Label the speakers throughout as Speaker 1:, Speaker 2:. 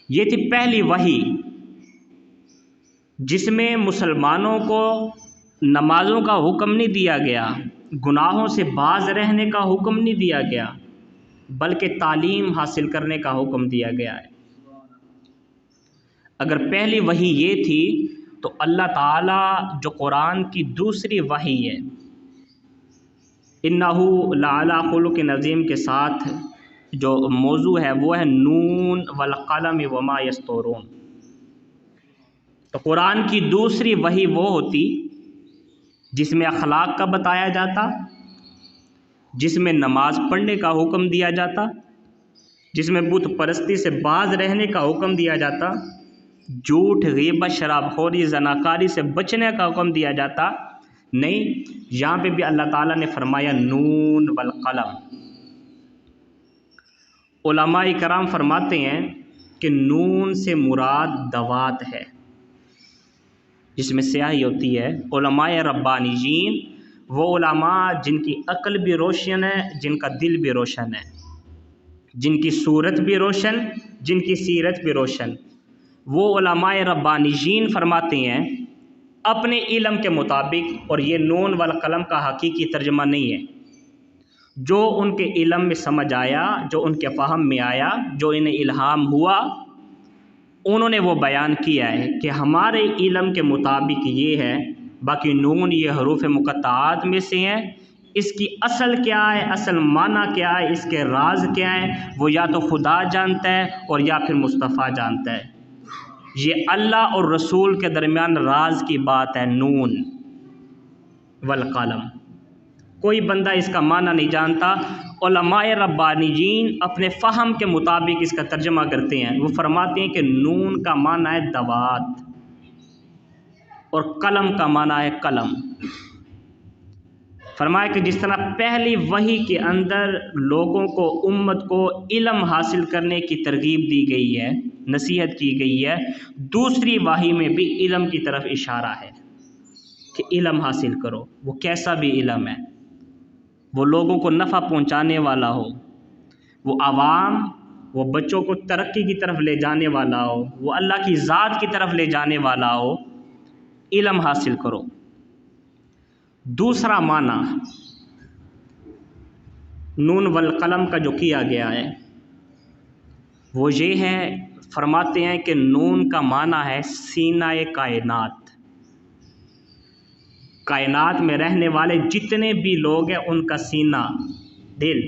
Speaker 1: یہ تھی پہلی وحی جس میں مسلمانوں کو نمازوں کا حکم نہیں دیا گیا، گناہوں سے باز رہنے کا حکم نہیں دیا گیا، بلکہ تعلیم حاصل کرنے کا حکم دیا گیا ہے۔ اگر پہلی وحی یہ تھی تو اللہ تعالیٰ جو قرآن کی دوسری وحی ہے اِنَّهُ لَعَلَىٰ خُلُقٍ عَظِيمٍ کے ساتھ جو موضوع ہے وہ ہے نون والقلم وما یسطرون۔ تو قرآن کی دوسری وحی وہ ہوتی جس میں اخلاق کا بتایا جاتا، جس میں نماز پڑھنے کا حکم دیا جاتا، جس میں بت پرستی سے باز رہنے کا حکم دیا جاتا، جھوٹ، غیبت، شراب خوری، زناکاری سے بچنے کا حکم دیا جاتا۔ نہیں، یہاں پہ بھی اللہ تعالیٰ نے فرمایا نون والقلم۔ علماء کرام فرماتے ہیں کہ نون سے مراد دوات ہے، جس میں سیاہی ہوتی ہے۔ علماء ربانیین وہ علماء جن کی عقل بھی روشن ہے، جن کا دل بھی روشن ہے، جن کی صورت بھی روشن، جن کی سیرت بھی روشن، وہ علماء ربانیین فرماتے ہیں اپنے علم کے مطابق، اور یہ نون والقلم کا حقیقی ترجمہ نہیں ہے، جو ان کے علم میں سمجھ آیا، جو ان کے فہم میں آیا، جو انہیں الہام ہوا، انہوں نے وہ بیان کیا ہے کہ ہمارے علم کے مطابق یہ ہے۔ باقی نون یہ حروف مقطعات میں سے ہیں، اس کی اصل کیا ہے، اصل معنی کیا ہے، اس کے راز کیا ہے، وہ یا تو خدا جانتا ہے اور یا پھر مصطفیٰ جانتا ہے۔ یہ اللہ اور رسول کے درمیان راز کی بات ہے، نون والقلم۔ کوئی بندہ اس کا معنی نہیں جانتا۔ علماء ربانیین اپنے فہم کے مطابق اس کا ترجمہ کرتے ہیں۔ وہ فرماتے ہیں کہ نون کا معنی ہے دوات اور قلم کا معنی ہے قلم۔ فرمایا کہ جس طرح پہلی وحی کے اندر لوگوں کو، امت کو علم حاصل کرنے کی ترغیب دی گئی ہے، نصیحت کی گئی ہے، دوسری وحی میں بھی علم کی طرف اشارہ ہے کہ علم حاصل کرو، وہ کیسا بھی علم ہے، وہ لوگوں کو نفع پہنچانے والا ہو، وہ عوام، وہ بچوں کو ترقی کی طرف لے جانے والا ہو، وہ اللہ کی ذات کی طرف لے جانے والا ہو، علم حاصل کرو۔ دوسرا معنی نون والقلم کا جو کیا گیا ہے وہ یہ ہے، فرماتے ہیں کہ نون کا معنی ہے سینہ کائنات۔ کائنات میں رہنے والے جتنے بھی لوگ ہیں ان کا سینہ، دل۔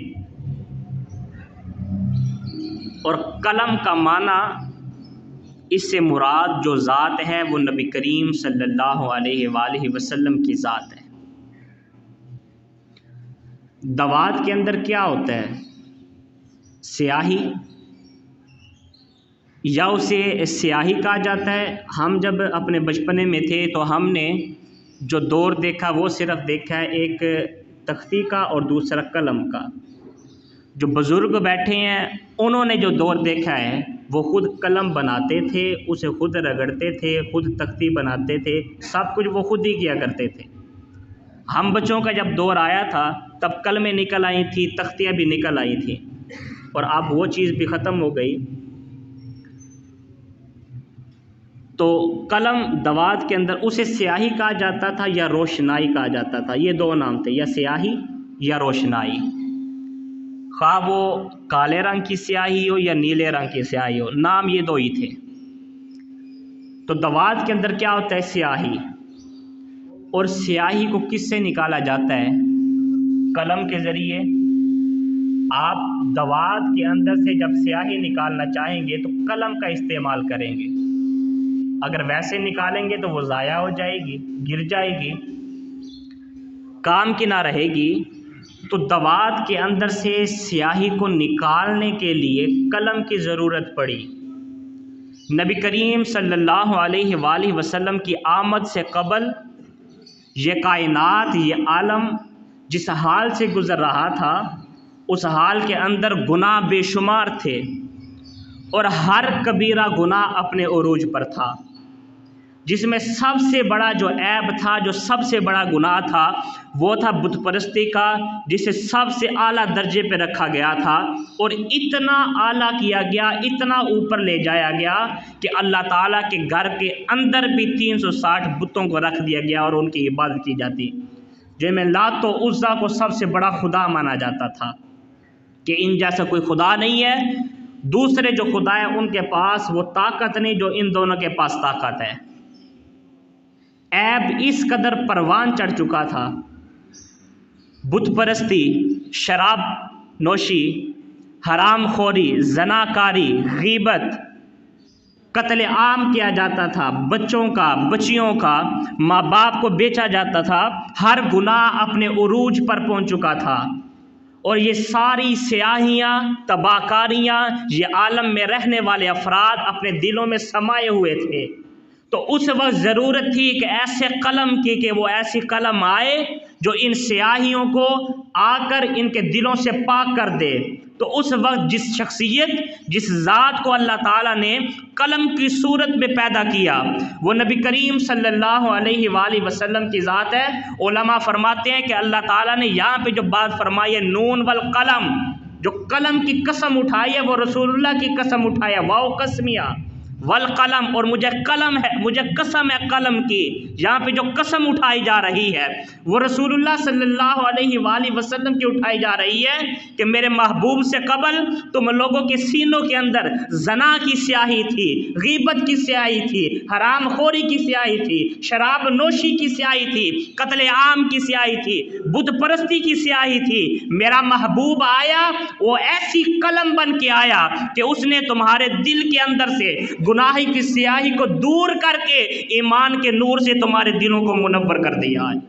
Speaker 1: اور قلم کا معنی اس سے مراد جو ذات ہے وہ نبی کریم صلی اللہ علیہ وآلہ وسلم کی ذات ہے۔ دوات کے اندر کیا ہوتا ہے؟ سیاہی، یا اسے سیاہی کہا جاتا ہے۔ ہم جب اپنے بچپنے میں تھے تو ہم نے جو دور دیکھا وہ صرف دیکھا ہے ایک تختی کا اور دوسرا قلم کا۔ جو بزرگ بیٹھے ہیں انہوں نے جو دور دیکھا ہے وہ خود قلم بناتے تھے، اسے خود رگڑتے تھے، خود تختی بناتے تھے، سب کچھ وہ خود ہی کیا کرتے تھے۔ ہم بچوں کا جب دور آیا تھا تب قلمیں نکل آئی تھیں، تختیاں بھی نکل آئی تھیں، اور اب وہ چیز بھی ختم ہو گئی۔ تو قلم دوات کے اندر اسے سیاہی کہا جاتا تھا یا روشنائی کہا جاتا تھا، یہ دو نام تھے، یا سیاہی یا روشنائی، خواہ وہ کالے رنگ کی سیاہی ہو یا نیلے رنگ کی سیاہی ہو، نام یہ دو ہی تھے۔ تو دوات کے اندر کیا ہوتا ہے؟ سیاہی۔ اور سیاہی کو کس سے نکالا جاتا ہے؟ قلم کے ذریعے۔ آپ دوات کے اندر سے جب سیاہی نکالنا چاہیں گے تو قلم کا استعمال کریں گے، اگر ویسے نکالیں گے تو وہ ضائع ہو جائے گی، گر جائے گی، کام کی نہ رہے گی۔ تو دوات کے اندر سے سیاہی کو نکالنے کے لیے قلم کی ضرورت پڑی۔ نبی کریم صلی اللہ علیہ وآلہ وسلم کی آمد سے قبل یہ کائنات، یہ عالم جس حال سے گزر رہا تھا اس حال کے اندر گناہ بے شمار تھے، اور ہر کبیرہ گناہ اپنے عروج پر تھا۔ جس میں سب سے بڑا جو عیب تھا، جو سب سے بڑا گناہ تھا، وہ تھا بت پرستی کا، جسے سب سے اعلیٰ درجے پہ رکھا گیا تھا، اور اتنا اعلیٰ کیا گیا، اتنا اوپر لے جایا گیا کہ اللہ تعالیٰ کے گھر کے اندر بھی 360 بتوں کو رکھ دیا گیا اور ان کی عبادت کی جاتی، جن میں لات و عزیٰ کو سب سے بڑا خدا مانا جاتا تھا کہ ان جیسا کوئی خدا نہیں ہے، دوسرے جو خدا ہیں ان کے پاس وہ طاقت نہیں جو ان دونوں کے پاس طاقت ہے۔ عیب اس قدر پروان چڑھ چکا تھا، بت پرستی، شراب نوشی، حرام خوری، زناکاری، غیبت، قتل عام کیا جاتا تھا، بچوں کا، بچیوں کا، ماں باپ کو بیچا جاتا تھا، ہر گناہ اپنے عروج پر پہنچ چکا تھا، اور یہ ساری سیاہیاں، تباہکاریاں یہ عالم میں رہنے والے افراد اپنے دلوں میں سمائے ہوئے تھے۔ تو اس وقت ضرورت تھی کہ ایسے قلم کی کہ وہ ایسی قلم آئے جو ان سیاہیوں کو آ کر ان کے دلوں سے پاک کر دے۔ تو اس وقت جس شخصیت، جس ذات کو اللہ تعالیٰ نے قلم کی صورت میں پیدا کیا، وہ نبی کریم صلی اللہ علیہ وآلہ وسلم کی ذات ہے۔ علماء فرماتے ہیں کہ اللہ تعالیٰ نے یہاں پہ جو بات فرمائی ہے نون والقلم، جو قلم کی قسم اٹھائی ہے وہ رسول اللہ کی قسم اٹھائی ہے، واو قسمیہ، والقلم، اور مجھے قلم ہے، مجھے قسم ہے قلم کی، یہاں پہ جو قسم اٹھائی جا رہی ہے وہ رسول اللہ صلی اللہ علیہ وآلہ وسلم کی اٹھائی جا رہی ہے کہ میرے محبوب سے قبل تم لوگوں کے سینوں کے اندر زنا کی سیاہی تھی، غیبت کی سیاہی تھی، حرام خوری کی سیاہی تھی، شراب نوشی کی سیاہی تھی، قتل عام کی سیاہی تھی، بت پرستی کی سیاہی تھی۔ میرا محبوب آیا، وہ ایسی قلم بن کے آیا کہ اس نے تمہارے دل کے اندر سے گناہی کی سیاہی کو دور کر کے ایمان کے نور سے تمہارے دلوں کو منور کر دیا ہے۔